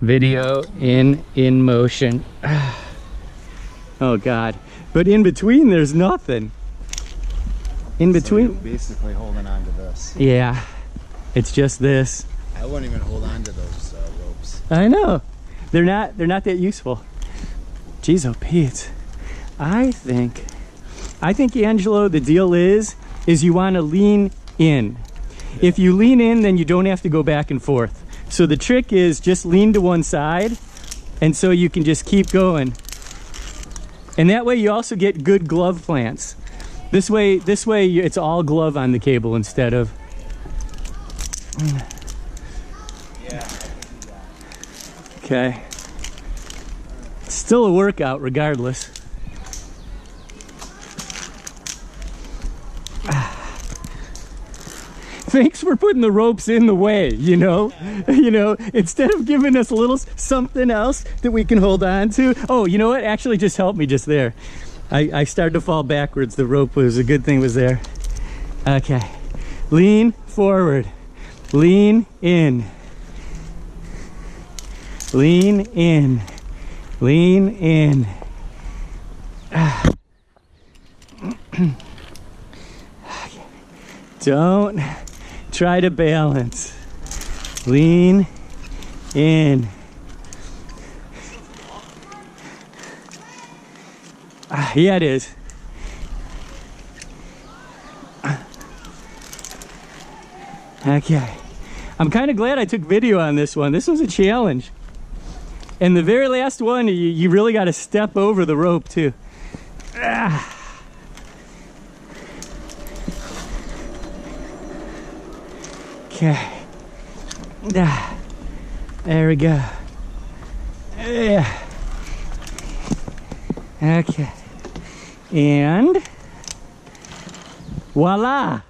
Video in motion. Oh God. But in between there's nothing. In between. So you're basically holding on to this. Yeah. It's just this. I wouldn't even hold on to those ropes. I know. They're not that useful. Jeez, oh Pete. I think Angelo, the deal is you want to lean in. Yeah. If you lean in, then you don't have to go back and forth. So the trick is just lean to one side, and so you can just keep going. And that way you also get good glove plants. This way it's all glove on the cable instead of. Yeah. Okay. Still a workout regardless. Thanks for putting the ropes in the way, you know? You know, instead of giving us a little something else that we can hold on to. Oh, you know what? Actually just helped me just there. I started to fall backwards. The rope was a good thing was there. Okay. Lean forward. Lean in. Lean in. Lean in. Don't try to balance. Lean in. Yeah, it is. Okay. I'm kind of glad I took video on this one. This was a challenge. And the very last one, you really got to step over the rope too. Okay. There we go. Yeah. Okay. And voila.